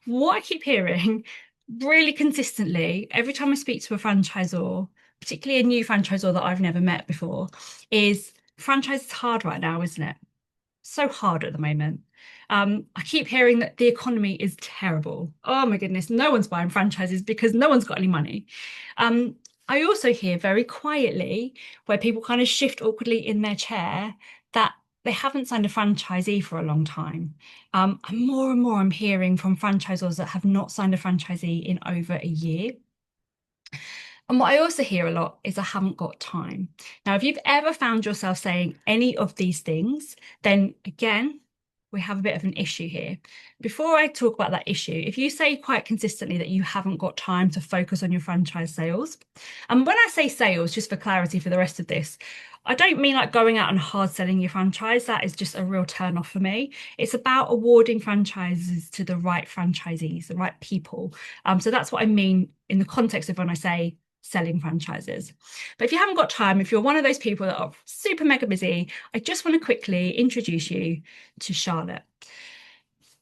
what I keep hearing really consistently every time I speak to a franchisor, particularly a new franchisor that I've never met before, is franchise is hard right now, isn't it? So hard at the moment. I keep hearing that the economy is terrible. Oh my goodness, no one's buying franchises because no one's got any money. Um, I also hear very quietly where people kind of shift awkwardly in their chair that they haven't signed a franchisee for a long time. And more I'm hearing from franchisors that have not signed a franchisee in over a year. And what I also hear a lot is I haven't got time. Now, if you've ever found yourself saying any of these things, then again, we have a bit of an issue here. Before I talk about that issue, if you say quite consistently that you haven't got time to focus on your franchise sales, and when I say sales, just for clarity for the rest of this, I don't mean like going out and hard selling your franchise. That is just a real turn off for me. It's about awarding franchises to the right franchisees, the right people. So that's what I mean in the context of when I say selling franchises. But if you haven't got time, if you're one of those people that are super mega busy, I just want to quickly introduce you to Charlotte.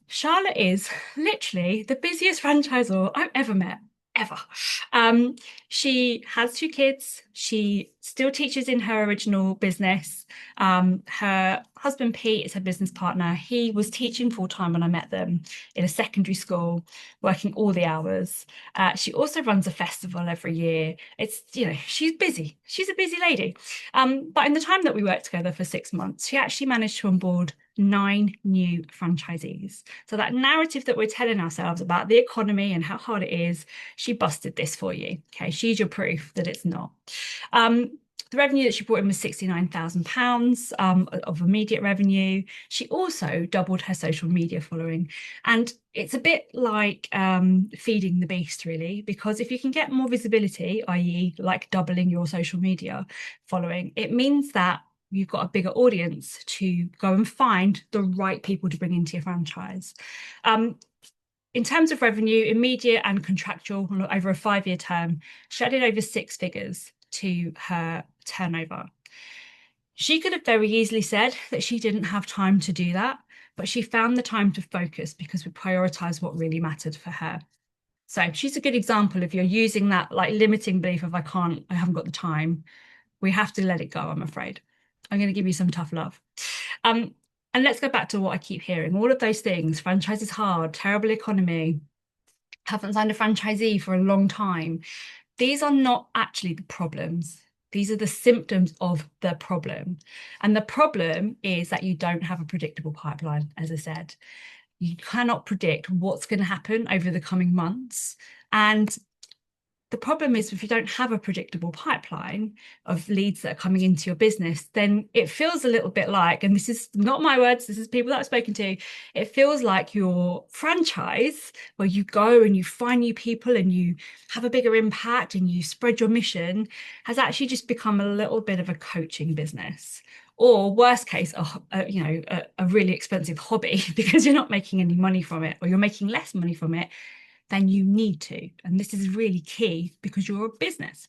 Charlotte is literally the busiest franchisor I've ever met, ever. Um, she has two kids. She still teaches in her original business. Her husband, Pete, is her business partner. He was teaching full time when I met them in a secondary school, working all the hours. She also runs a festival every year. It's, she's busy. She's a busy lady. But in the time that we worked together for 6 months, she actually managed to onboard 9 new franchisees. So that narrative that we're telling ourselves about the economy and how hard it is, she busted this for you. Okay, she's your proof that it's not. The revenue that she brought in was £69,000 of immediate revenue. She also doubled her social media following. And it's a bit like feeding the beast, really, because if you can get more visibility, i.e., like doubling your social media following, it means that you've got a bigger audience to go and find the right people to bring into your franchise. In terms of revenue, immediate and contractual over a 5-year term, she added over 6 figures to her turnover. She could have very easily said that she didn't have time to do that, but she found the time to focus because we prioritized what really mattered for her. So she's a good example. If you're using that like limiting belief of I haven't got the time, we have to let it go, I'm afraid. I'm going to give you some tough love. And let's go back to what I keep hearing. All of those things, franchise is hard, terrible economy, haven't signed a franchisee for a long time. These are not actually the problems. These are the symptoms of the problem. And the problem is that you don't have a predictable pipeline, as I said. You cannot predict what's going to happen over the coming months. And the problem is if you don't have a predictable pipeline of leads that are coming into your business, then it feels a little bit like, and this is not my words, this is people that I've spoken to, it feels like your franchise where you go and you find new people and you have a bigger impact and you spread your mission has actually just become a little bit of a coaching business. Or worst case, a really expensive hobby because you're not making any money from it, or you're making less money from it than you need to. And this is really key because you're a business.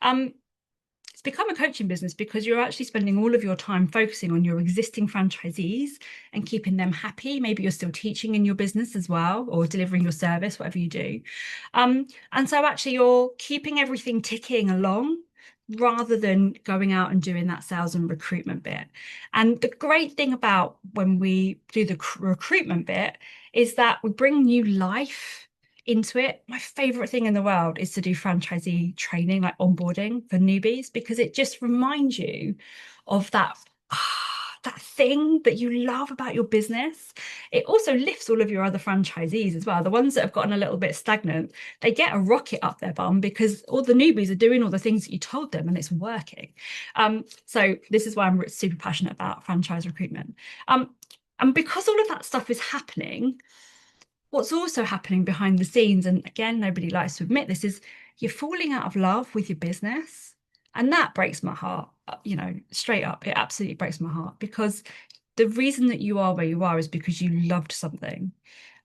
It's become a coaching business because you're actually spending all of your time focusing on your existing franchisees and keeping them happy. Maybe you're still teaching in your business as well, or delivering your service, whatever you do. And so actually you're keeping everything ticking along rather than going out and doing that sales and recruitment bit. And the great thing about when we do the recruitment bit is that we bring new life into it. My favorite thing in the world is to do franchisee training, like onboarding for newbies, because it just reminds you of that thing that you love about your business. It also lifts all of your other franchisees as well. The ones that have gotten a little bit stagnant, they get a rocket up their bum because all the newbies are doing all the things that you told them and it's working. So this is why I'm super passionate about franchise recruitment. And because all of that stuff is happening, what's also happening behind the scenes, and again, nobody likes to admit this, is you're falling out of love with your business. And that breaks my heart, straight up. It absolutely breaks my heart because the reason that you are where you are is because you loved something.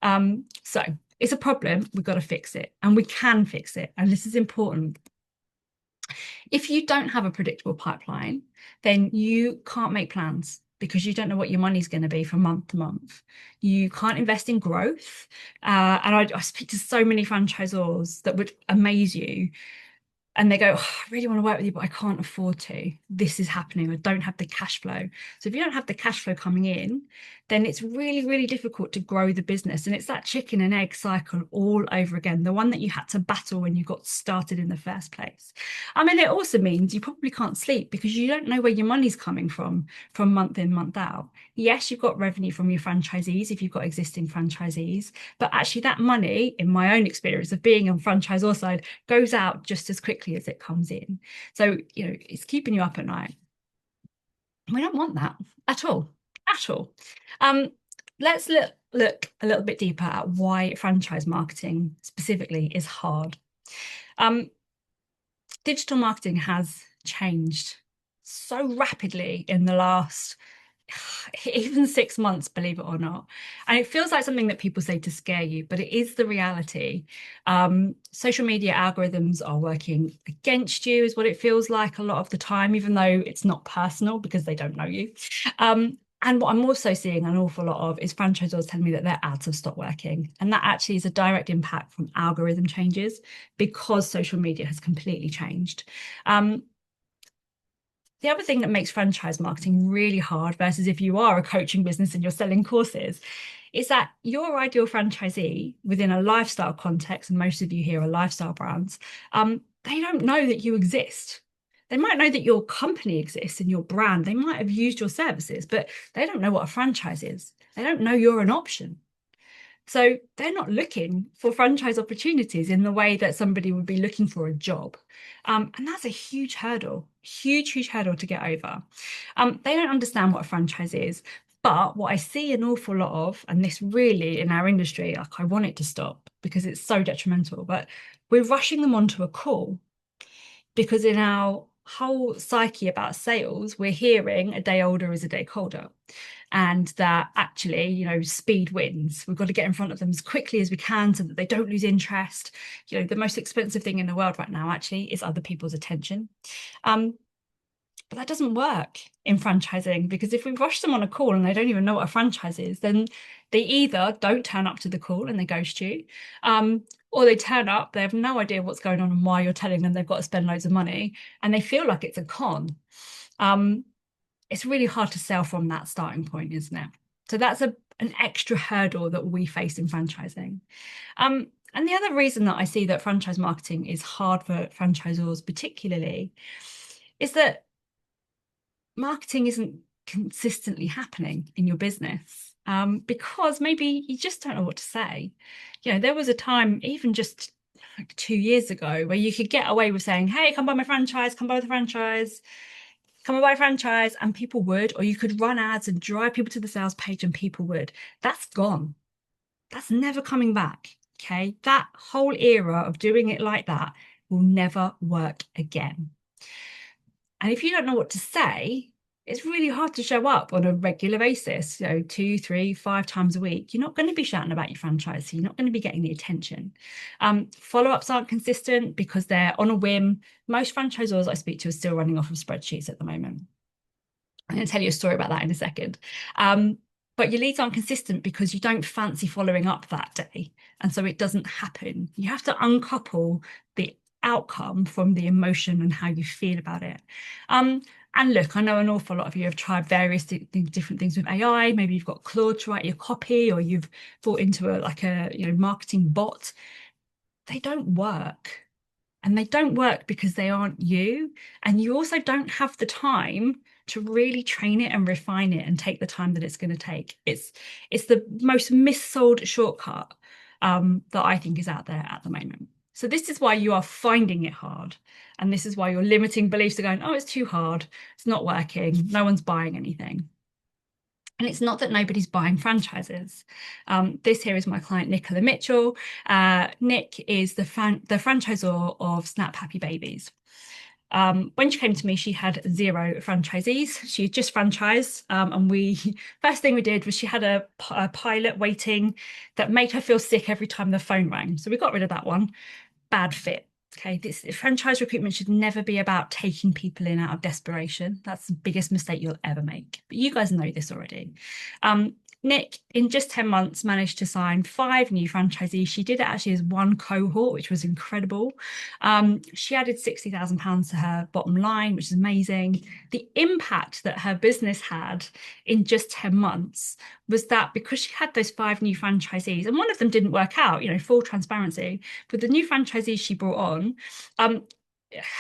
So it's a problem. We've got to fix it, and we can fix it. And this is important. If you don't have a predictable pipeline, then you can't make plans because you don't know what your money's going to be from month to month. You can't invest in growth. And I speak to so many franchisors that would amaze you, and they go, oh, I really want to work with you, but I can't afford to. This is happening. I don't have the cash flow. So if you don't have the cash flow coming in, then it's really, really difficult to grow the business. And it's that chicken and egg cycle all over again, the one that you had to battle when you got started in the first place. I mean, it also means you probably can't sleep because you don't know where your money's coming from month in, month out. Yes, you've got revenue from your franchisees if you've got existing franchisees, but actually that money, in my own experience of being on franchisor side, goes out just as quickly as it comes in. So, it's keeping you up at night. We don't want that at all, at all. Let's look a little bit deeper at why franchise marketing specifically is hard. Digital marketing has changed so rapidly in the last even 6 months, believe it or not. And it feels like something that people say to scare you, but it is the reality. Social media algorithms are working against you, is what it feels like a lot of the time, even though it's not personal because they don't know you. And what I'm also seeing an awful lot of is franchisors telling me that their ads have stopped working. And that actually is a direct impact from algorithm changes because social media has completely changed. The other thing that makes franchise marketing really hard versus if you are a coaching business and you're selling courses is that your ideal franchisee within a lifestyle context, and most of you here are lifestyle brands, they don't know that you exist. They might know that your company exists and your brand. They might have used your services, but they don't know what a franchise is. They don't know you're an option. So they're not looking for franchise opportunities in the way that somebody would be looking for a job. And that's a huge hurdle, huge hurdle to get over. They don't understand what a franchise is. But what I see an awful lot of, and this really in our industry, like I want it to stop because it's so detrimental, but we're rushing them onto a call because in our whole psyche about sales, we're hearing a day older is a day colder. And that actually, speed wins. We've got to get in front of them as quickly as we can so that they don't lose interest. The most expensive thing in the world right now actually is other people's attention. But that doesn't work in franchising because if we rush them on a call and they don't even know what a franchise is, then they either don't turn up to the call and they ghost you, or they turn up, they have no idea what's going on and why you're telling them they've got to spend loads of money, and they feel like it's a con. It's really hard to sell from that starting point, isn't it? So that's an extra hurdle that we face in franchising. And the other reason that I see that franchise marketing is hard for franchisors particularly is that marketing isn't consistently happening in your business because maybe you just don't know what to say. There was a time, even just like 2 years ago, where you could get away with saying, hey, come buy my franchise, come buy the franchise, come and buy a franchise, and people would, or you could run ads and drive people to the sales page and people would. That's gone. That's never coming back. Okay. That whole era of doing it like that will never work again. And if you don't know what to say, it's really hard to show up on a regular basis, 2, 3, 5 times a week. You're not going to be shouting about your franchise. So you're not going to be getting the attention. Follow-ups aren't consistent because they're on a whim. Most franchisors I speak to are still running off of spreadsheets at the moment. I'm going to tell you a story about that in a second. But your leads aren't consistent because you don't fancy following up that day. And so it doesn't happen. You have to uncouple the outcome from the emotion and how you feel about it. And look, I know an awful lot of you have tried various different things with AI. Maybe you've got Claude to write your copy, or you've bought into a marketing bot. They don't work. And they don't work because they aren't you. And you also don't have the time to really train it and refine it and take the time that it's going to take. It's the most missold shortcut that I think is out there at the moment. So this is why you are finding it hard. And this is why your limiting beliefs are going, oh, it's too hard. It's not working. No one's buying anything. And it's not that nobody's buying franchises. This here is my client, Nicola Mitchell. Nick is the franchisor of Snap Happy Babies. When she came to me, she had 0 franchisees. She had just franchised. And first thing we did was she had a pilot waiting that made her feel sick every time the phone rang. So we got rid of that one. Bad fit. Okay, this franchise recruitment should never be about taking people in out of desperation. That's the biggest mistake you'll ever make. But you guys know this already. Um, Nick, in just 10 months, managed to sign 5 new franchisees. She did it actually as one cohort, which was incredible. She added £60,000 to her bottom line, which is amazing. The impact that her business had in just 10 months was that because she had those 5 new franchisees, and one of them didn't work out, full transparency, but the new franchisees she brought on, um,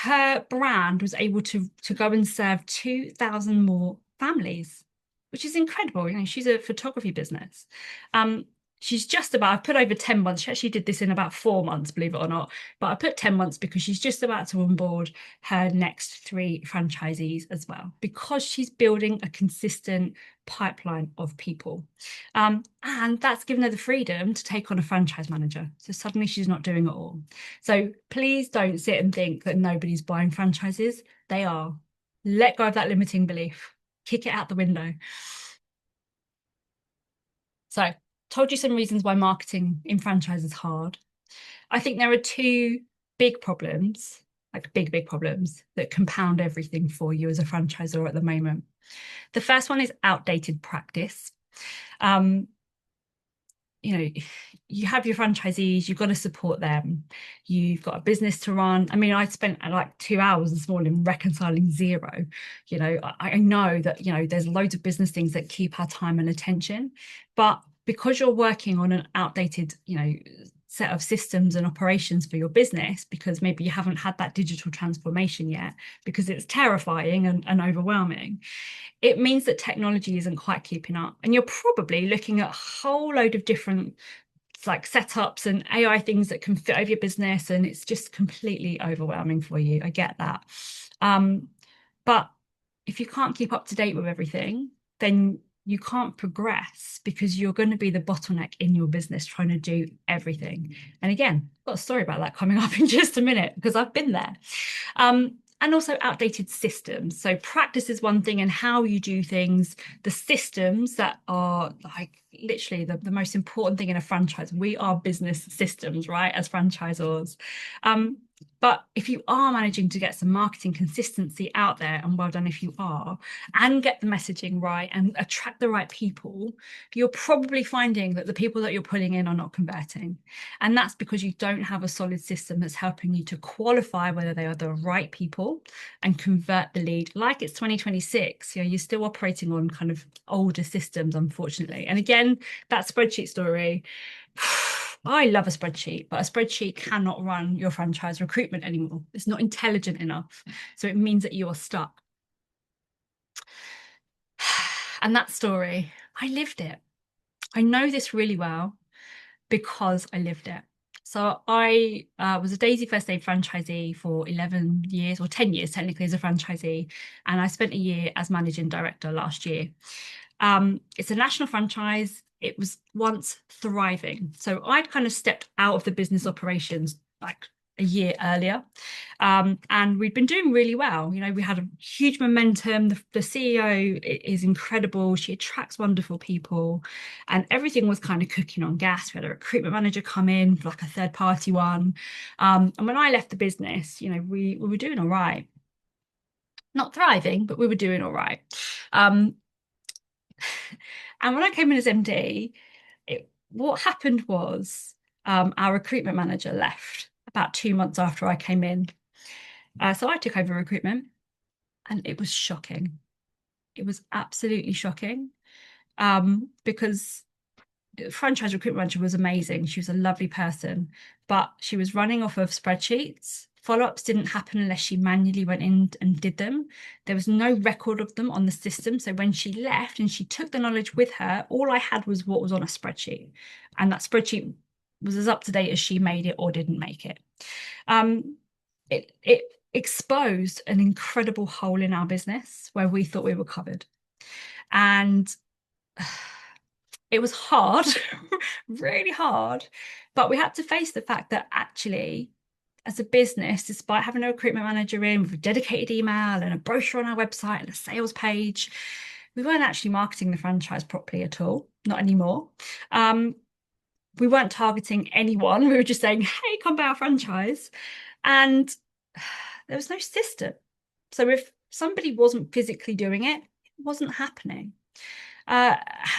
her brand was able to go and serve 2,000 more families, which is incredible. She's a photography business. Um, she's just about, I've put over 10 months. She actually did this in about 4 months, believe it or not. But I put 10 months because she's just about to onboard her next 3 franchisees as well, because she's building a consistent pipeline of people. And that's given her the freedom to take on a franchise manager. So suddenly she's not doing it all. So please don't sit and think that nobody's buying franchises. They are. Let go of that limiting belief. Kick it out the window. So, told you some reasons why marketing in franchise is hard. I think there are 2 big problems, like big problems, that compound everything for you as a franchisor at the moment. The first one is outdated practice. Um, you have your franchisees, you've got to support them, you've got a business to run. I mean, I spent like 2 hours this morning reconciling Zero. I know that there's loads of business things that keep our time and attention, but because you're working on an outdated set of systems and operations for your business, because maybe you haven't had that digital transformation yet, because it's terrifying and overwhelming, it means that technology isn't quite keeping up. And you're probably looking at a whole load of different like setups and AI things that can fit over your business, and it's just completely overwhelming for you. I get that. But if you can't keep up to date with everything, then you can't progress, because you're going to be the bottleneck in your business trying to do everything. And again, I've got a story about that coming up in just a minute, because I've been there. And also outdated systems. So practice is one thing, and how you do things, the systems that are like literally the most important thing in a franchise. We are business systems, right, as franchisors. But if you are managing to get some marketing consistency out there, and well done if you are, and get the messaging right and attract the right people, you're probably finding that the people that you're pulling in are not converting. And that's because you don't have a solid system that's helping you to qualify whether they are the right people and convert the lead. Like it's 2026, you're still operating on kind of older systems, unfortunately. And again, that spreadsheet story, I love a spreadsheet, but a spreadsheet cannot run your franchise recruitment anymore. It's not intelligent enough. So it means that you are stuck. And that story, I lived it. I know this really well because I lived it. So I was a Daisy First Aid franchisee for 11 years, or 10 years technically as a franchisee. And I spent a year as managing director last year. It's a national franchise. It was once thriving. So I'd kind of stepped out of the business operations like a year earlier. And we'd been doing really well. We had a huge momentum. The CEO is incredible. She attracts wonderful people, and everything was kind of cooking on gas. We had a recruitment manager come in, like a third party one. And when I left the business, we were doing all right. Not thriving, but we were doing all right. And when I came in as MD, what happened was our recruitment manager left about 2 months after I came in. So I took over recruitment, and it was shocking. It was absolutely shocking, because franchise recruitment manager was amazing. She was a lovely person, but she was running off of spreadsheets. Follow-ups didn't happen unless she manually went in and did them. There was no record of them on the system. So when she left and she took the knowledge with her, all I had was what was on a spreadsheet. And that spreadsheet was as up to date as she made it or didn't make it. It exposed an incredible hole in our business where we thought we were covered. And it was hard, really hard, but we had to face the fact that actually, as a business, despite having a recruitment manager in with a dedicated email and a brochure on our website and a sales page, we weren't actually marketing the franchise properly at all, not anymore. We weren't targeting anyone. We were just saying, hey, come buy our franchise. And there was no system. So if somebody wasn't physically doing it, it wasn't happening. Uh,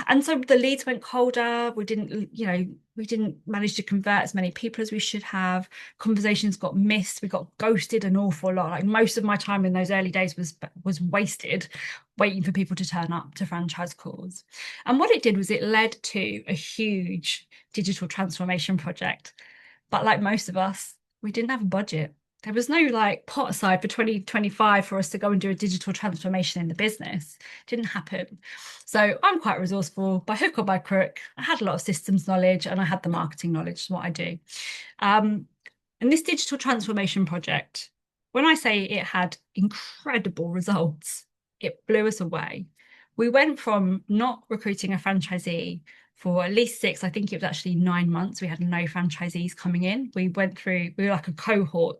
and so the leads went colder. We didn't manage to convert as many people as we should have. Conversations got missed. We got ghosted an awful lot. Like most of my time in those early days was wasted waiting for people to turn up to franchise calls. And what it did was it led to a huge digital transformation project. But like most of us, we didn't have a budget. There was no like pot aside for 2025 for us to go and do a digital transformation in the business. It didn't happen. So I'm quite resourceful by hook or by crook. I had a lot of systems knowledge and I had the marketing knowledge, is what I do. And this digital transformation project, when I say it had incredible results, it blew us away. We went from not recruiting a franchisee for at least 6, I think it was actually 9 months. We had no franchisees coming in. We were like a cohort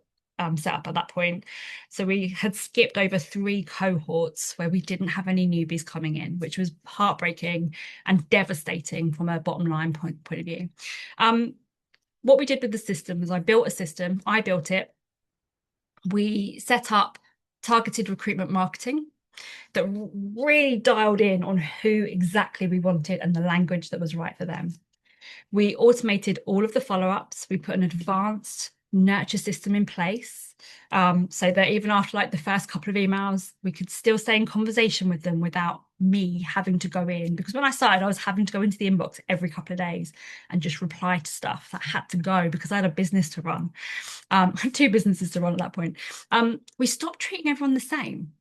set up at that point. So we had skipped over 3 cohorts where we didn't have any newbies coming in, which was heartbreaking and devastating from a bottom line point of view. What we did with the system was I built it. We set up targeted recruitment marketing that really dialed in on who exactly we wanted and the language that was right for them. We automated all of the follow-ups. We put an advanced nurture system in place, so that even after like the first couple of emails, we could still stay in conversation with them without me having to go in. Because when I started, I was having to go into the inbox every couple of days and just reply to stuff that had to go because I had a business to run, 2 businesses to run at that point. We stopped treating everyone the same.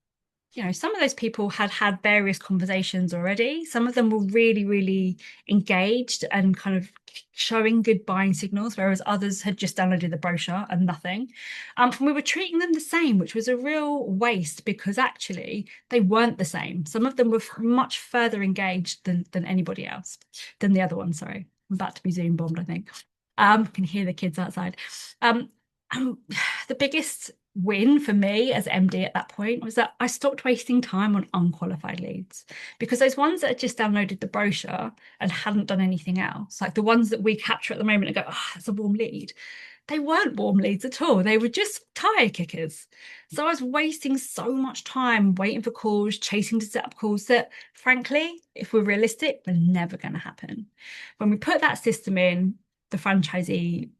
Some of those people had had various conversations already. Some of them were really, really engaged and kind of showing good buying signals, whereas others had just downloaded the brochure and nothing. And we were treating them the same, which was a real waste because actually they weren't the same. Some of them were much further engaged than anybody else, than the other one. Sorry, I'm about to be Zoom bombed, I think. Can hear the kids outside. The biggest win for me as MD at that point was that I stopped wasting time on unqualified leads, because those ones that had just downloaded the brochure and hadn't done anything else, like the ones that we capture at the moment and go, oh, that's a warm lead. They weren't warm leads at all. They were just tire kickers. So I was wasting so much time waiting for calls, chasing to set up calls that, frankly, if we're realistic, were never going to happen. When we put that system in, the franchisee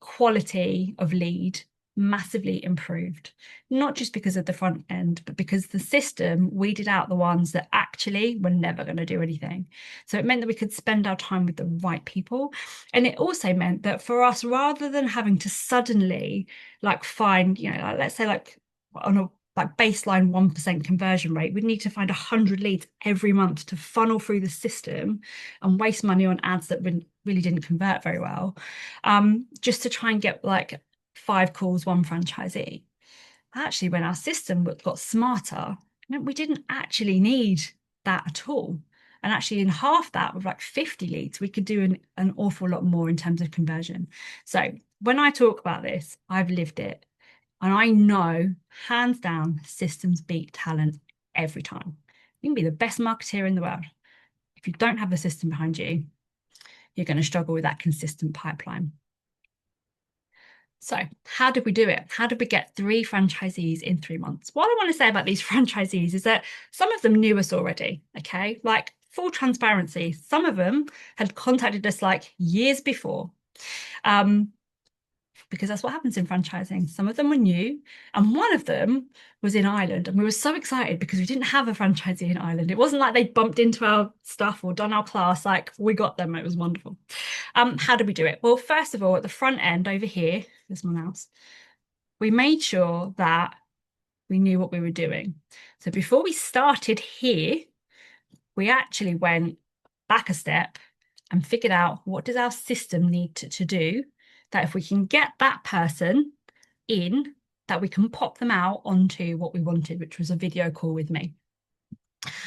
quality of lead massively improved, not just because of the front end, but because the system weeded out the ones that actually were never going to do anything. So it meant that we could spend our time with the right people. And it also meant that for us, rather than having to suddenly like find, like, let's say like on a like baseline 1% conversion rate, we'd need to find 100 leads every month to funnel through the system and waste money on ads that really didn't convert very well, just to try and get like 5 calls, 1 franchisee. Actually, when our system got smarter, we didn't actually need that at all. And actually in half that, with like 50 leads, we could do an awful lot more in terms of conversion. So when I talk about this, I've lived it. And I know, hands down, systems beat talent every time. You can be the best marketeer in the world. If you don't have a system behind you, you're going to struggle with that consistent pipeline. So how did we do it? How did we get 3 franchisees in 3 months? What I want to say about these franchisees is that some of them knew us already, okay? Like, full transparency, some of them had contacted us like years before. Because that's what happens in franchising. Some of them were new, and one of them was in Ireland, and we were so excited because we didn't have a franchisee in Ireland. It wasn't like they bumped into our stuff or done our class. Like, we got them. It was wonderful. How did we do it? Well, first of all, at the front end over here, there's my mouse, we made sure that we knew what we were doing. So before we started here, we actually went back a step and figured out, what does our system need to do, that if we can get that person in, that we can pop them out onto what we wanted, which was a video call with me.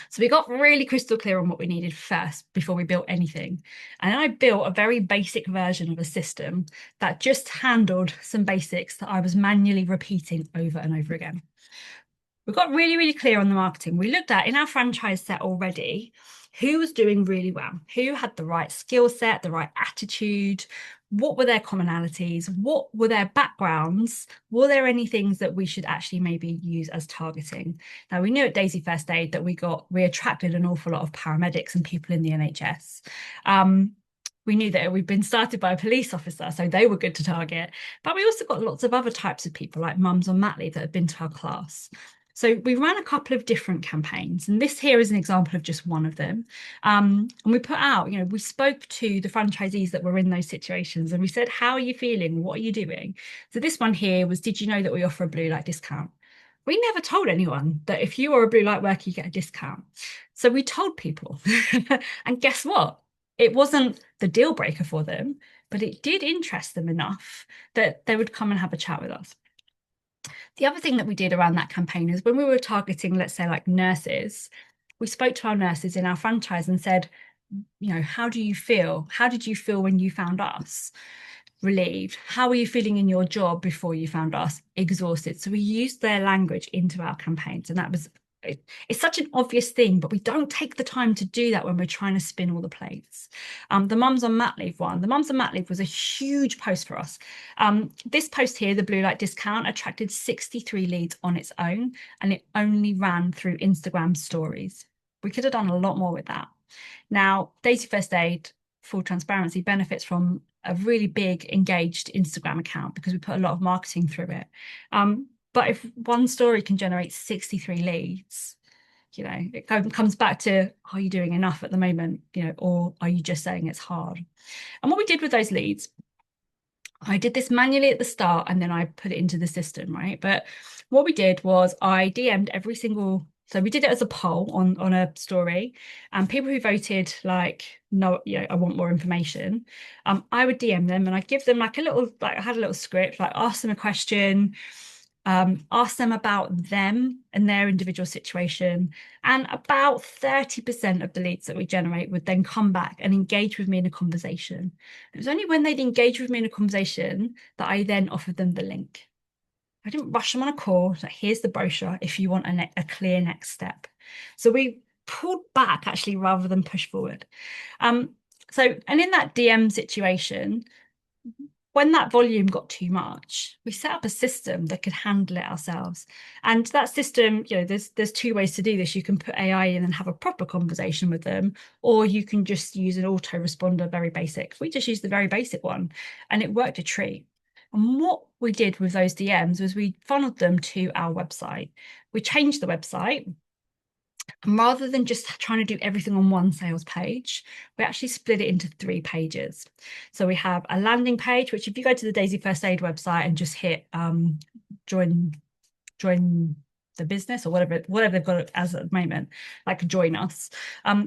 So we got really crystal clear on what we needed first before we built anything. And I built a very basic version of a system that just handled some basics that I was manually repeating over and over again. We got really, really clear on the marketing. We looked at, in our franchise set already, Who was doing really well? Who had the right skill set, the right attitude? What were their commonalities? What were their backgrounds? Were there any things that we should actually maybe use as targeting? Now, we knew at Daisy First Aid that we attracted an awful lot of paramedics and people in the NHS. We knew that we'd been started by a police officer, so they were good to target. But we also got lots of other types of people, like mums on mat leave that had been to our class. So we ran a couple of different campaigns, and this here is an example of just one of them. And we put out, we spoke to the franchisees that were in those situations, and we said, how are you feeling? What are you doing? So this one here was, did you know that we offer a blue light discount? We never told anyone that if you are a blue light worker, you get a discount. So we told people. And guess what? It wasn't the deal breaker for them, but it did interest them enough that they would come and have a chat with us. The other thing that we did around that campaign is when we were targeting, let's say, like nurses, we spoke to our nurses in our franchise and said, how do you feel? How did you feel when you found us? Relieved. How were you feeling in your job before you found us? Exhausted. So we used their language into our campaigns, and that was it's such an obvious thing, but we don't take the time to do that when we're trying to spin all the plates. The mums on mat leave one. The mums on mat leave was a huge post for us. This post here, the blue light discount, attracted 63 leads on its own, and it only ran through Instagram stories. We could have done a lot more with that. Now, Daisy First Aid, full transparency, benefits from a really big engaged Instagram account because we put a lot of marketing through it. But if one story can generate 63 leads, it comes back to, are you doing enough at the moment? Or are you just saying it's hard? And what we did with those leads, I did this manually at the start and then I put it into the system, right? But what we did was I DM'd every single, so we did it as a poll on a story, and people who voted no, I want more information. I would DM them and I'd give them like I had a little script, like ask them a question, ask them about them and their individual situation. And about 30% of the leads that we generate would then come back and engage with me in a conversation. It was only when they'd engage with me in a conversation that I then offered them the link. I didn't rush them on a call. Like, here's the brochure if you want a clear next step. So we pulled back actually rather than push forward. And in that DM situation, when that volume got too much, we set up a system that could handle it ourselves. And that system, there's two ways to do this. You can put AI in and have a proper conversation with them, or you can just use an autoresponder, very basic. We just used the very basic one, and it worked a treat. And what we did with those DMs was we funneled them to our website. We changed the website. And rather than just trying to do everything on one sales page, we actually split it into 3 pages. So we have a landing page, which if you go to the Daisy First Aid website and just hit join the business or whatever they've got as at the moment, like join us,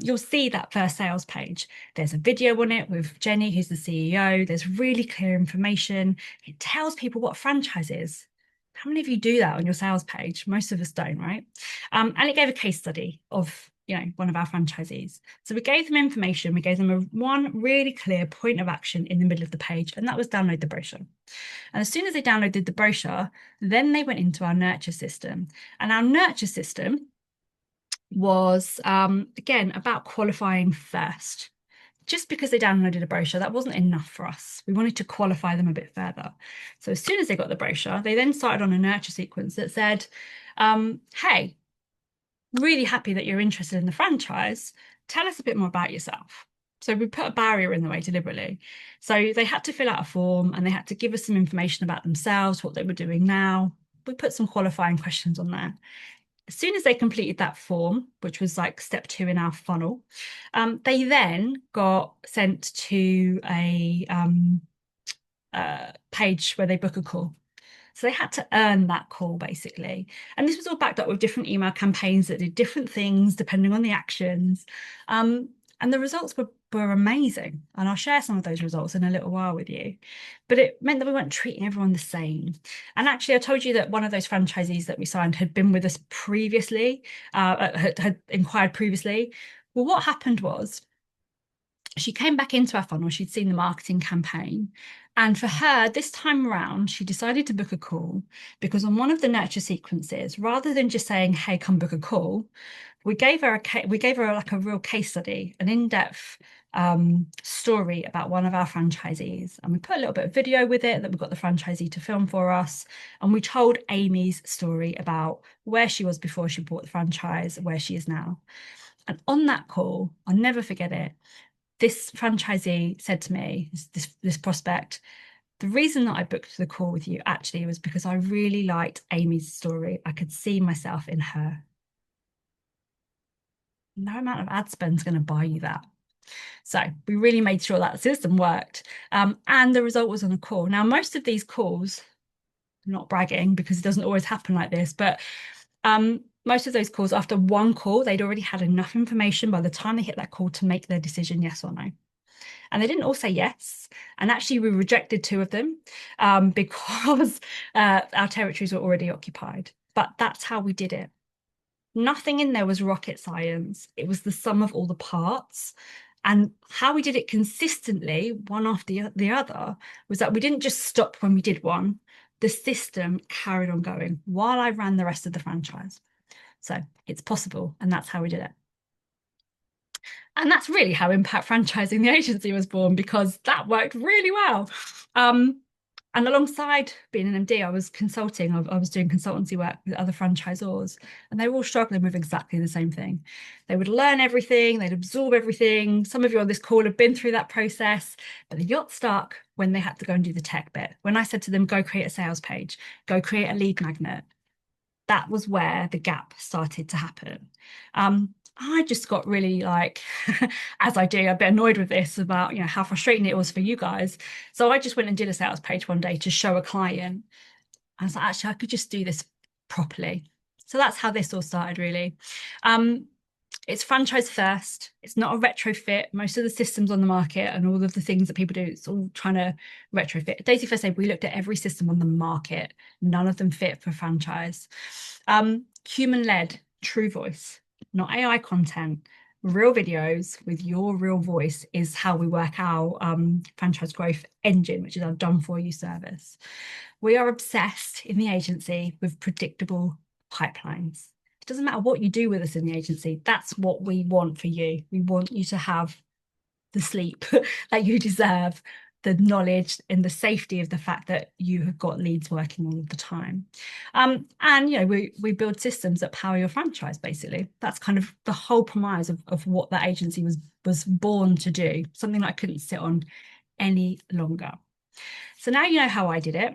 you'll see that first sales page. There's a video on it with Jenny, who's the CEO. There's really clear information. It tells people what franchise is. How many of you do that on your sales page? Most of us don't, right? And it gave a case study of one of our franchisees. So we gave them information. We gave them one really clear point of action in the middle of the page, and that was download the brochure. And as soon as they downloaded the brochure, then they went into our nurture system. And our nurture system was, again, about qualifying first. Just because they downloaded a brochure, that wasn't enough for us. We wanted to qualify them a bit further. So as soon as they got the brochure, they then started on a nurture sequence that said, hey, really happy that you're interested in the franchise. Tell us a bit more about yourself. So we put a barrier in the way deliberately. So they had to fill out a form and they had to give us some information about themselves, what they were doing now. We put some qualifying questions on there. As soon as they completed that form, which was like step 2 in our funnel, they then got sent to a page where they book a call. So they had to earn that call, basically. And this was all backed up with different email campaigns that did different things depending on the actions. And the results were amazing. And I'll share some of those results in a little while with you. But it meant that we weren't treating everyone the same. And actually, I told you that one of those franchisees that we signed had been with us previously, had inquired previously. Well, what happened was She came back into our funnel. She'd seen the marketing campaign. And for her, this time around, she decided to book a call because on one of the nurture sequences, rather than just saying, hey, come book a call, we gave her like a real case study, an in-depth story about one of our franchisees. And we put a little bit of video with it that we got the franchisee to film for us. And we told Amy's story about where she was before she bought the franchise, where she is now. And on that call, I'll never forget it, this franchisee said to me, this prospect, the reason that I booked the call with you actually was because I really liked Amy's story. I could see myself in her. No amount of ad spend is going to buy you that. So we really made sure that system worked. And the result was on a call. Now, most of these calls, I'm not bragging because it doesn't always happen like this, but most of those calls, after one call, they'd already had enough information by the time they hit that call to make their decision yes or no. And they didn't all say yes. And actually, we rejected two of them because our territories were already occupied. But that's how we did it. Nothing in there was rocket science. It was the sum of all the parts. And how we did it consistently, one after the other, was that we didn't just stop when we did one. The system carried on going while I ran the rest of the franchise. So it's possible. And that's how we did it. And that's really how Impact Franchising the agency was born, because that worked really well. And alongside being an MD, I was consulting. I was doing consultancy work with other franchisors, and they were all struggling with exactly the same thing. They would learn everything, they'd absorb everything. Some of you on this call have been through that process, but the yacht stuck when they had to go and do the tech bit. When I said to them, go create a sales page, go create a lead magnet, that was where the gap started to happen. I just got really like, as I do, a bit annoyed with this about, you know, how frustrating it was for you guys. So I just went and did a sales page one day to show a client. I was like, actually, I could just do this properly. So that's how this all started, really. It's franchise first. It's not a retrofit. Most of the systems on the market and all of the things that people do, it's all trying to retrofit. Daisy First Aid, we looked at every system on the market. None of them fit for franchise. Human-led, true voice, not AI content. Real videos with your real voice is how we work our franchise growth engine, which is our done for you service. We are obsessed in the agency with predictable pipelines. It doesn't matter what you do with us in the agency. That's what we want for you. We want you to have the sleep that you deserve, the knowledge and the safety of the fact that you have got leads working all of the time. And, you know, we build systems that power your franchise, basically. That's kind of the whole premise of what that agency was born to do, something that I couldn't sit on any longer. So now you know how I did it.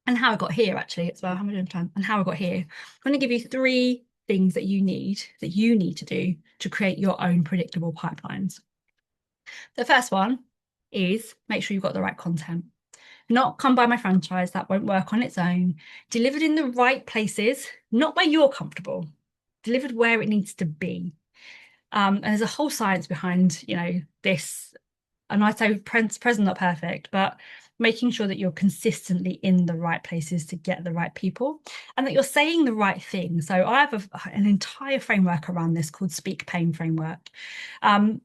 And how I got here, actually, as well. How am I doing time? And how I got here. I'm going to give you 3 things that you need to do to create your own predictable pipelines. The first one is make sure you've got the right content. Not come by my franchise, that won't work on its own. Delivered in the right places, not where you're comfortable, delivered where it needs to be. And there's a whole science behind, you know, this. And I say present, not perfect, but making sure that you're consistently in the right places to get the right people and that you're saying the right thing. So I have an entire framework around this called Speak Pain Framework. And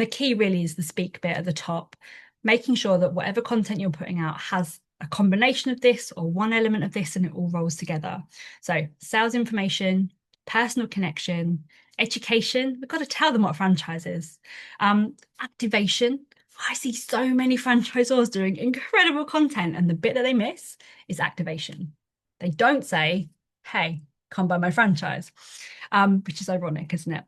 the key really is the speak bit at the top, making sure that whatever content you're putting out has a combination of this or one element of this and it all rolls together. So sales information, personal connection, education, we've got to tell them what a franchise is. Activation, I see so many franchisors doing incredible content and the bit that they miss is activation. They don't say, hey, come buy my franchise, which is ironic, isn't it?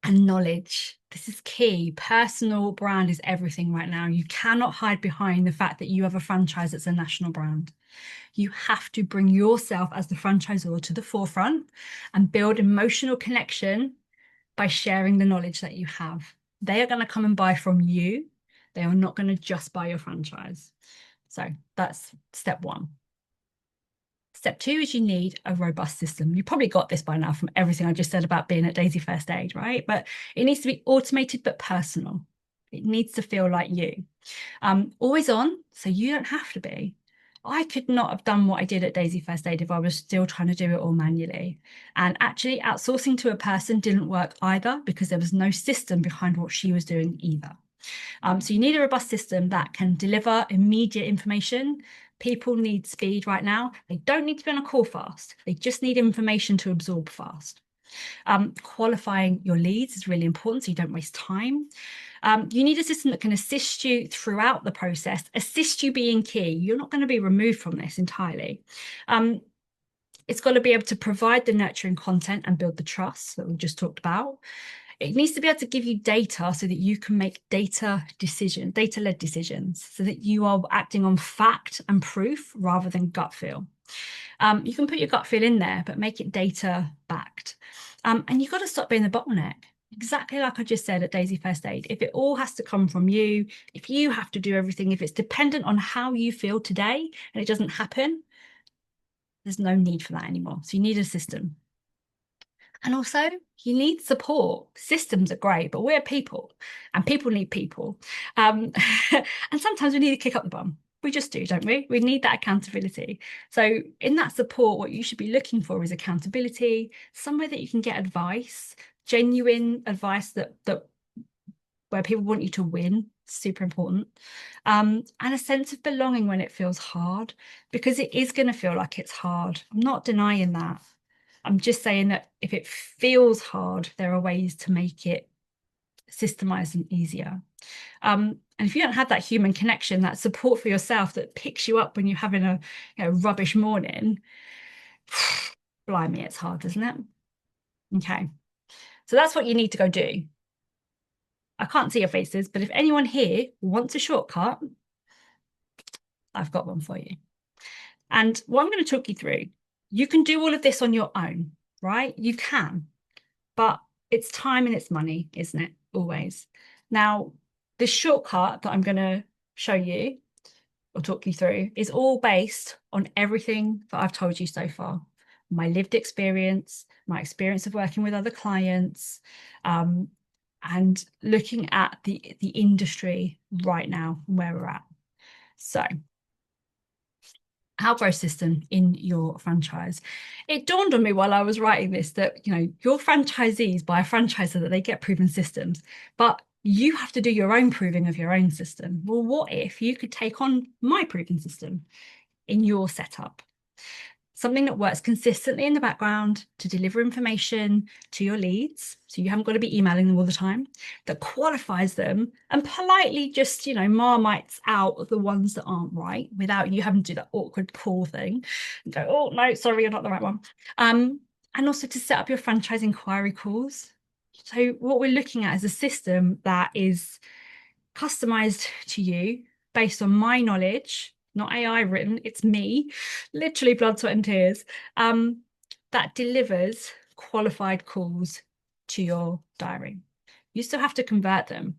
And knowledge, this is key. Personal brand is everything right now. You cannot hide behind the fact that you have a franchise that's a national brand. You have to bring yourself as the franchisor to the forefront and build emotional connection by sharing the knowledge that you have. They are going to come and buy from you. They are not going to just buy your franchise. So that's step 1. Step 2 is you need a robust system. You probably got this by now from everything I just said about being at Daisy First Aid, right? But it needs to be automated but personal. It needs to feel like you. Always on, so you don't have to be. I could not have done what I did at Daisy First Aid if I was still trying to do it all manually. And actually, outsourcing to a person didn't work either because there was no system behind what she was doing either. So you need a robust system that can deliver immediate information. People need speed right now. They don't need to be on a call fast. They just need information to absorb fast. Qualifying your leads is really important so you don't waste time. You need a system that can assist you throughout the process, assist you being key. You're not going to be removed from this entirely. It's got to be able to provide the nurturing content and build the trust that we just talked about. It needs to be able to give you data so that you can make data-led decisions, so that you are acting on fact and proof rather than gut feel. You can put your gut feel in there, but make it data-backed. And you've got to stop being the bottleneck. Exactly like I just said at Daisy First Aid. If it all has to come from you, if you have to do everything, if it's dependent on how you feel today and it doesn't happen, there's no need for that anymore. So you need a system. And also, you need support. Systems are great, but we're people and people need people. And sometimes we need to kick up the bum. We just do, don't we? We need that accountability. So in that support, what you should be looking for is accountability, somewhere that you can get advice, genuine advice that where people want you to win, super important. And a sense of belonging when it feels hard, because it is going to feel like it's hard. I'm not denying that. I'm just saying that if it feels hard, there are ways to make it systemized and easier. And if you don't have that human connection, that support for yourself that picks you up when you're having a rubbish morning, blimey, it's hard, isn't it? Okay. So that's what you need to go do. I can't see your faces, but if anyone here wants a shortcut, I've got one for you. And what I'm going to talk you through, you can do all of this on your own, right? You can, but it's time and it's money, isn't it? Always. Now, the shortcut that I'm going to show you or talk you through is all based on everything that I've told you so far. My lived experience, my experience of working with other clients, and looking at the industry right now, where we're at. So, our growth system in your franchise. It dawned on me while I was writing this that, your franchisees buy a franchisor that they get proven systems, but you have to do your own proving of your own system. Well, what if you could take on my proven system in your setup? Something that works consistently in the background to deliver information to your leads, so you haven't got to be emailing them all the time, that qualifies them and politely just, marmites out the ones that aren't right without you having to do that awkward call thing and go, oh, no, sorry, you're not the right one. And also to set up your franchise inquiry calls. So what we're looking at is a system that is customized to you based on my knowledge, not AI written, it's me, literally blood, sweat and tears, that delivers qualified calls to your diary. You still have to convert them,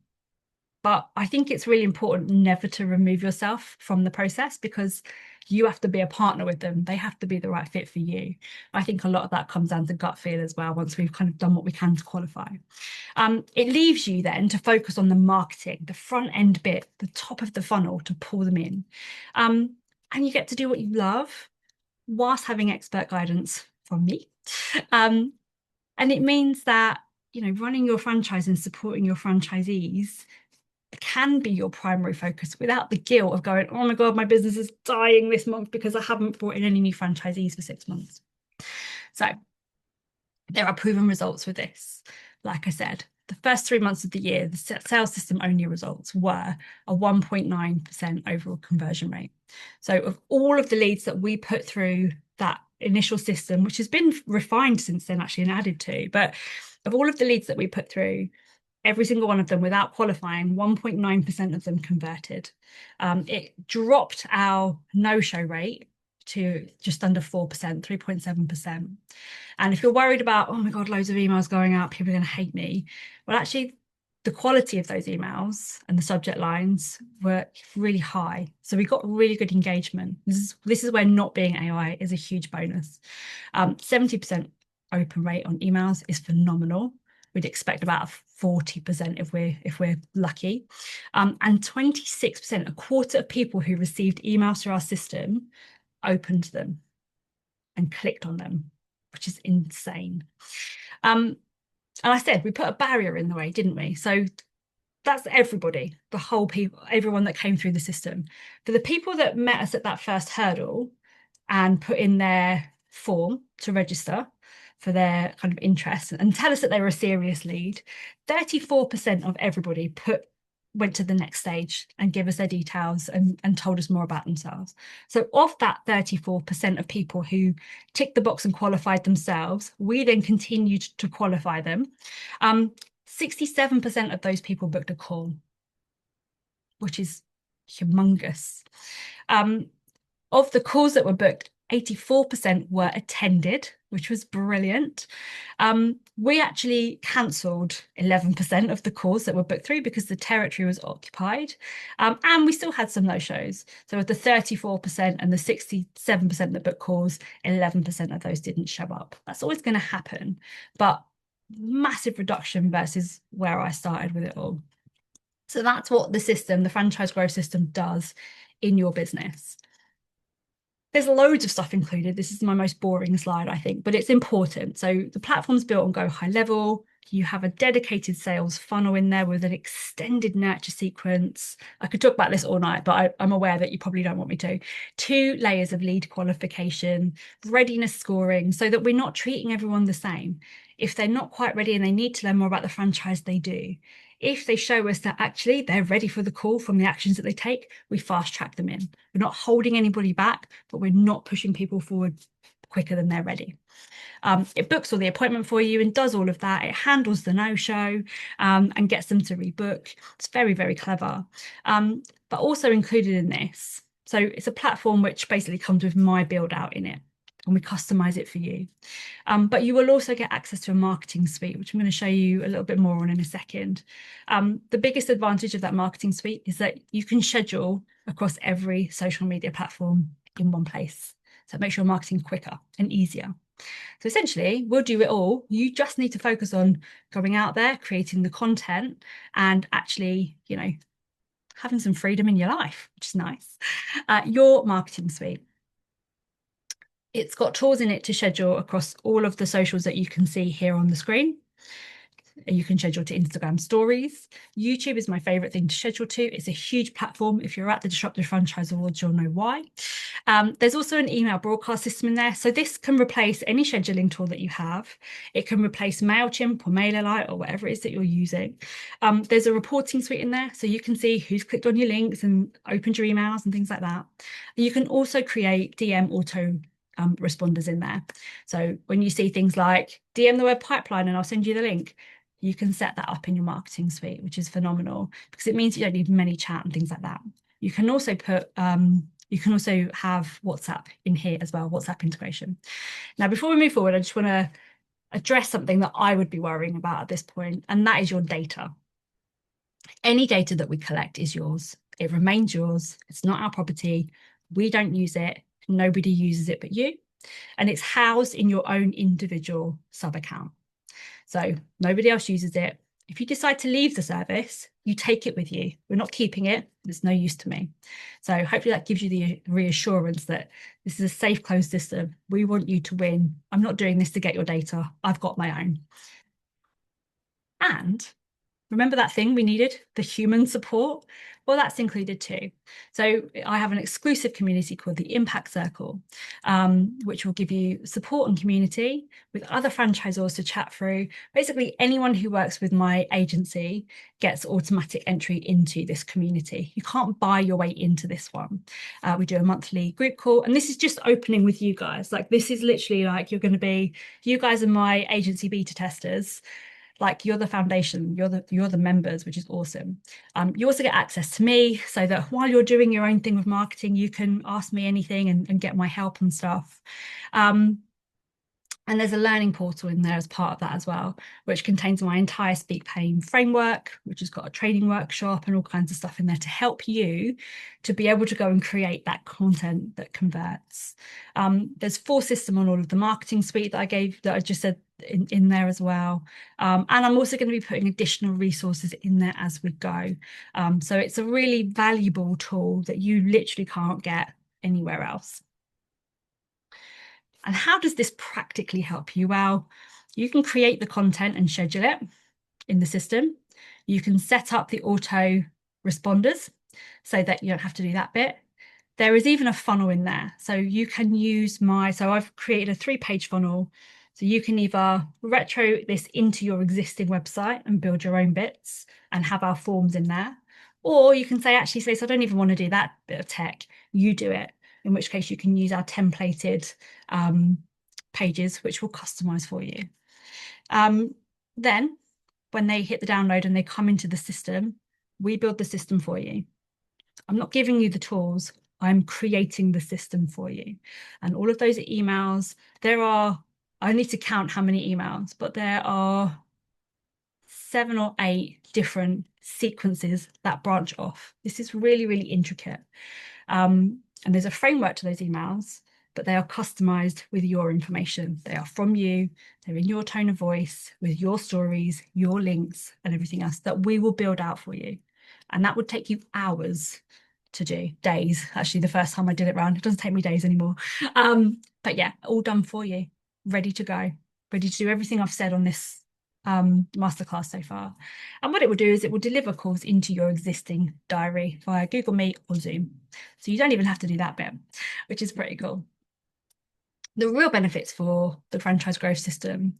but I think it's really important never to remove yourself from the process, because you have to be a partner with them. They have to be the right fit for you. I think a lot of that comes down to gut feel as well, once we've kind of done what we can to qualify. It leaves you then to focus on the marketing, the front end bit, the top of the funnel to pull them in. And you get to do what you love whilst having expert guidance from me. And it means that, running your franchise and supporting your franchisees can be your primary focus without the guilt of going, oh my God, my business is dying this month because I haven't brought in any new franchisees for 6 months. So there are proven results with this. Like I said, the first 3 months of the year, the sales system only results were a 1.9% overall conversion rate. So of all of the leads that we put through that initial system, which has been refined since then actually and added to, but of all of the leads that we put through, every single one of them without qualifying, 1.9% of them converted. It dropped our no-show rate to just under 4%, 3.7%. And if you're worried about, oh my God, loads of emails going out, people are going to hate me. Well, actually, the quality of those emails and the subject lines were really high. So we got really good engagement. This is where not being AI is a huge bonus. 70% open rate on emails is phenomenal. we'd expect about 40% if we're lucky. And 26%, a quarter of people who received emails through our system opened them and clicked on them, which is insane. And I said we put a barrier in the way, didn't we? So that's everybody, the whole people, everyone that came through the system. For the people that met us at that first hurdle and put in their form to register for their kind of interest and tell us that they were a serious lead, 34% of everybody went to the next stage and give us their details and told us more about themselves. So of that 34% of people who ticked the box and qualified themselves, we then continued to qualify them. 67% of those people booked a call, which is humongous. Of the calls that were booked, 84% were attended, which was brilliant. We actually cancelled 11% of the calls that were booked through because the territory was occupied. And we still had some no-shows. So of the 34% and the 67% that booked calls, 11% of those didn't show up. That's always going to happen, but massive reduction versus where I started with it all. So that's what the system, the franchise growth system, does in your business. There's loads of stuff included. This is my most boring slide, I think, but it's important. So the platform's built on Go High Level. You have a dedicated sales funnel in there with an extended nurture sequence. I could talk about this all night, but I'm aware that you probably don't want me to. 2 layers of lead qualification, readiness scoring, so that we're not treating everyone the same. If they're not quite ready and they need to learn more about the franchise, they do. If they show us that actually they're ready for the call from the actions that they take, we fast track them in. We're not holding anybody back, but we're not pushing people forward quicker than they're ready. It books all the appointment for you and does all of that. It handles the no-show and gets them to rebook. It's very, very clever. But also included in this, so it's a platform which basically comes with my build out in it, and we customize it for you. But you will also get access to a marketing suite, which I'm going to show you a little bit more on in a second. The biggest advantage of that marketing suite is that you can schedule across every social media platform in one place. So it makes your marketing quicker and easier. So essentially, we'll do it all. You just need to focus on going out there, creating the content, and actually, having some freedom in your life, which is nice. Your marketing suite. It's got tools in it to schedule across all of the socials that you can see here on the screen. You can schedule to Instagram stories. YouTube is my favorite thing to schedule to. It's a huge platform. If you're at the Disruptive Franchise Awards, you'll know why. There's also an email broadcast system in there. So this can replace any scheduling tool that you have. It can replace MailChimp or MailerLite or whatever it is that you're using. There's a reporting suite in there. So you can see who's clicked on your links and opened your emails and things like that. You can also create DM auto responders in there. So when you see things like DM the web pipeline and I'll send you the link, you can set that up in your marketing suite, which is phenomenal because it means you don't need many chat and things like that. You can also have WhatsApp in here as well, WhatsApp integration. Now, before we move forward, I just want to address something that I would be worrying about at this point, and that is your data. Any data that we collect is yours. It remains yours. It's not our property. We don't use it. Nobody uses it but you. And it's housed in your own individual sub-account. So nobody else uses it. If you decide to leave the service, you take it with you. We're not keeping it. It's no use to me. So hopefully that gives you the reassurance that this is a safe, closed system. We want you to win. I'm not doing this to get your data. I've got my own. And remember that thing we needed, the human support? Well, that's included too. So I have an exclusive community called the Impact Circle, which will give you support and community with other franchisors to chat through. Basically, anyone who works with my agency gets automatic entry into this community. You can't buy your way into this one. We do a monthly group call, and this is just opening with you guys. Like, this is literally like you're going to be, you guys are my agency beta testers. Like, you're the foundation, you're the members, which is awesome. You also get access to me so that while you're doing your own thing with marketing, you can ask me anything and get my help and stuff. And And there's a learning portal in there as part of that as well, which contains my entire Speak Pain framework, which has got a training workshop and all kinds of stuff in there to help you to be able to go and create that content that converts. There's full system on all of the marketing suite that I just said in there as well. And I'm also going to be putting additional resources in there as we go. So it's a really valuable tool that you literally can't get anywhere else. And how does this practically help you? Well, you can create the content and schedule it in the system. You can set up the auto responders so that you don't have to do that bit. There is even a funnel in there. So you can use so I've created a 3-page funnel. So you can either retro this into your existing website and build your own bits and have our forms in there. Or you can say, actually, Stacey, I don't even want to do that bit of tech. You do it. In which case you can use our templated pages, which will customize for you. Then when they hit the download and they come into the system, we build the system for you. I'm not giving you the tools, I'm creating the system for you. And all of those emails, I need to count how many emails, but there are 7 or 8 different sequences that branch off. This is really, really intricate. And there's a framework to those emails, but they are customized with your information. They are from you, they're in your tone of voice, with your stories, your links, and everything else that we will build out for you. And that would take you hours to do, days. Actually, the first time I did it round, it doesn't take me days anymore. But yeah, all done for you, ready to go, ready to do everything I've said on this masterclass so far. And what it will do is it will deliver calls into your existing diary via Google Meet or Zoom. So you don't even have to do that bit, which is pretty cool. The real benefits for the franchise growth system,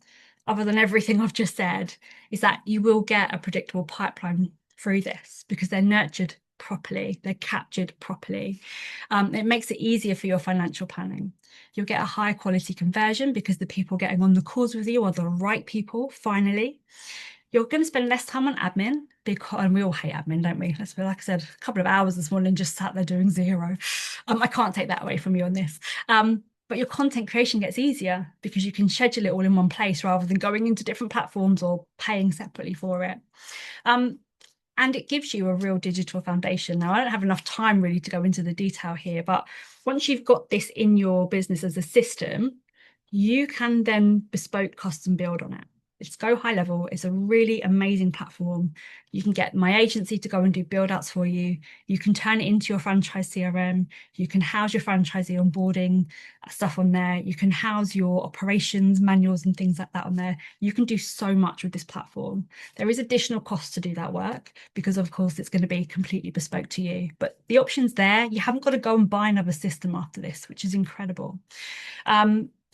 other than everything I've just said, is that you will get a predictable pipeline through this because they're nurtured properly, they're captured properly. It makes it easier for your financial planning. You'll get a high quality conversion because the people getting on the calls with you are the right people, finally. You're going to spend less time on admin because, and we all hate admin, don't we? Let's be, like I said, a couple of hours this morning just sat there doing zero. I can't take that away from you on this. But your content creation gets easier because you can schedule it all in one place rather than going into different platforms or paying separately for it. And it gives you a real digital foundation. Now, I don't have enough time really to go into the detail here, but once you've got this in your business as a system, you can then bespoke custom build on it. It's go high level. It's a really amazing platform. You can get my agency to go and do build outs for you. You can turn it into your franchise CRM. You can house your franchisee onboarding stuff on there. You can house your operations manuals and things like that on there. You can do so much with this platform. There is additional cost to do that work because, of course, it's going to be completely bespoke to you. But the option's there. You haven't got to go and buy another system after this, which is incredible.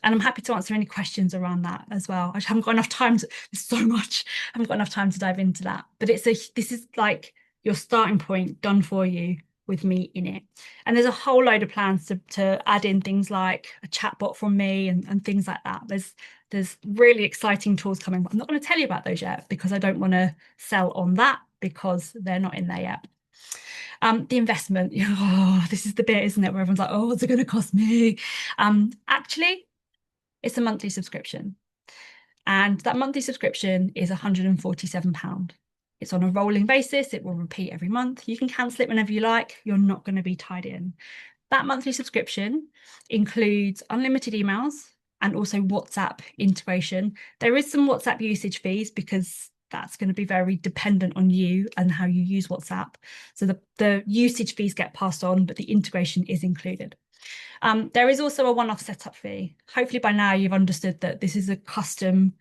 And I'm happy to answer any questions around that as well. I haven't got enough time there's so much. I haven't got enough time to dive into that. But this is like your starting point done for you with me in it. And there's a whole load of plans to add in things like a chatbot from me and things like that. There's really exciting tools coming. I'm not going to tell you about those yet because I don't want to sell on that because they're not in there yet. The investment, this is the bit, isn't it, where everyone's like, oh, what's it going to cost me? Actually, it's a monthly subscription. And that monthly subscription is £147. It's on a rolling basis. It will repeat every month. You can cancel it whenever you like. You're not going to be tied in. That monthly subscription includes unlimited emails and also WhatsApp integration. There is some WhatsApp usage fees because that's going to be very dependent on you and how you use WhatsApp. So the usage fees get passed on, but the integration is included. There is also a one-off setup fee. Hopefully by now you've understood that this is a custom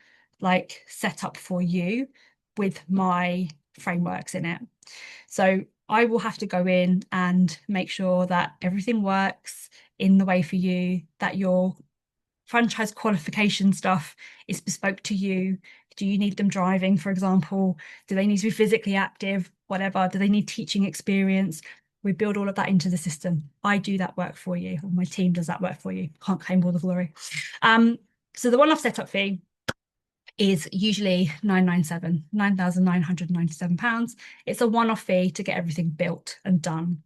setup for you with my frameworks in it. So I will have to go in and make sure that everything works in the way for you, that your franchise qualification stuff is bespoke to you. Do you need them driving, for example? Do they need to be physically active? Whatever. Do they need teaching experience? We build all of that into the system. I do that work for you, or my team does that work for you. Can't claim all the glory. So the one-off setup fee is usually £997. It's a one-off fee to get everything built and done.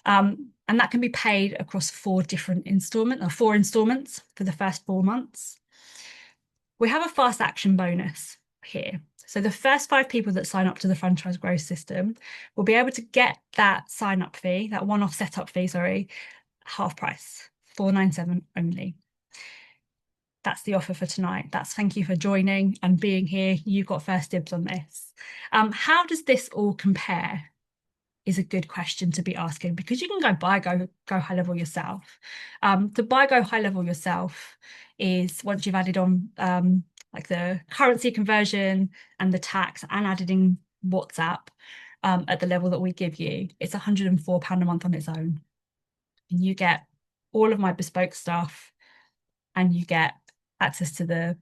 And that can be paid across 4 installments for the first 4 months. We have a fast action bonus here. So the first 5 people that sign up to the franchise growth system will be able to get that sign up fee, that one-off setup fee, sorry, half price, 497 only. That's the offer for tonight. That's thank you for joining and being here. You've got first dibs on this. How does this all compare? Is a good question to be asking, because you can go high level yourself. To buy go high level yourself is once you've added on like the currency conversion and the tax and added in WhatsApp at the level that we give you, it's £104 a month on its own. And you get all of my bespoke stuff and you get access to the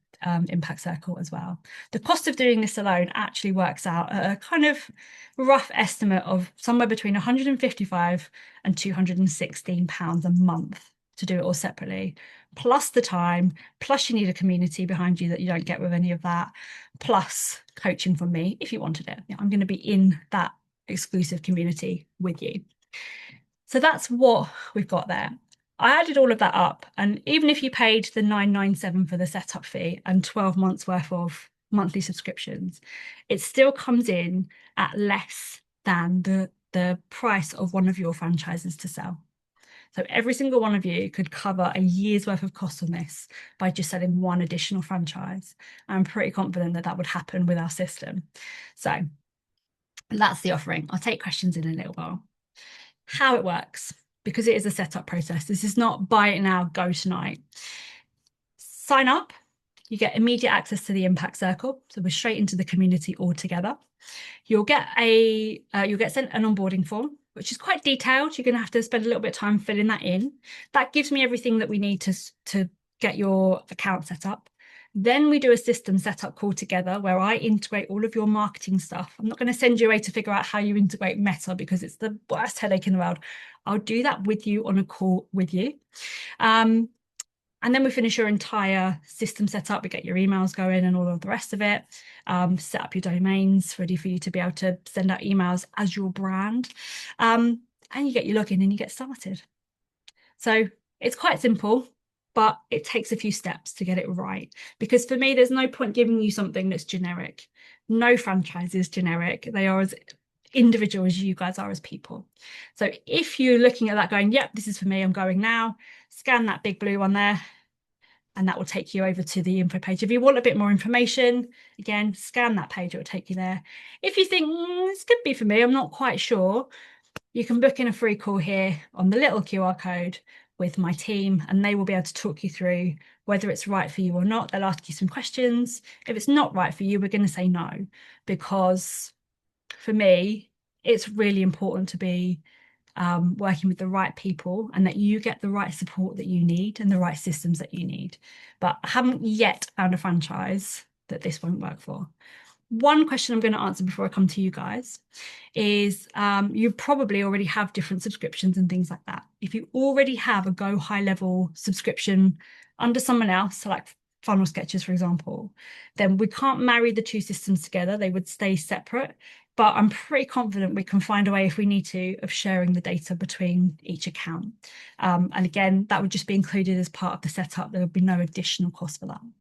impact circle as well. The cost of doing this alone actually works out at a kind of rough estimate of somewhere between £155 and £216 a month to do it all separately, plus the time, plus you need a community behind you that you don't get with any of that, plus coaching from me if you wanted it. I'm going to be in that exclusive community with you. So that's what we've got there. I added all of that up, and even if you paid the $997 for the setup fee and 12 months worth of monthly subscriptions, it still comes in at less than the price of one of your franchises to sell. So every single one of you could cover a year's worth of costs on this by just selling one additional franchise. I'm pretty confident that that would happen with our system. So that's the offering. I'll take questions in a little while. How it works, because it is a setup process. This is not buy it now, go tonight. Sign up, you get immediate access to the impact circle. So we're straight into the community altogether. You'll get sent an onboarding form, which is quite detailed. You're going to have to spend a little bit of time filling that in. That gives me everything that we need to get your account set up. Then we do a system setup call together where I integrate all of your marketing stuff. I'm not going to send you away to figure out how you integrate Meta because it's the worst headache in the world. I'll do that with you on a call with you. And then we finish your entire system setup. We get your emails going and all of the rest of it. Set up your domains ready for you to be able to send out emails as your brand. And you get your login and you get started. So it's quite simple, but it takes a few steps to get it right. Because for me, there's no point giving you something that's generic. No franchise is generic. They are as individual as you guys are as people. So if you're looking at that going, yep, this is for me, I'm going now, scan that big blue one there, and that will take you over to the info page. If you want a bit more information, again, scan that page, it will take you there. If you think, this could be for me, I'm not quite sure, you can book in a free call here on the little QR code with my team, and they will be able to talk you through whether it's right for you or not. They'll ask you some questions. If it's not right for you, we're going to say no, because for me, it's really important to be working with the right people and that you get the right support that you need and the right systems that you need. But I haven't yet found a franchise that this won't work for. One question I'm going to answer before I come to you guys is you probably already have different subscriptions and things like that. If you already have a Go High Level subscription under someone else, so like Funnel Sketches, for example, then we can't marry the two systems together. They would stay separate. But I'm pretty confident we can find a way, if we need to, of sharing the data between each account. And again, that would just be included as part of the setup. There would be no additional cost for that.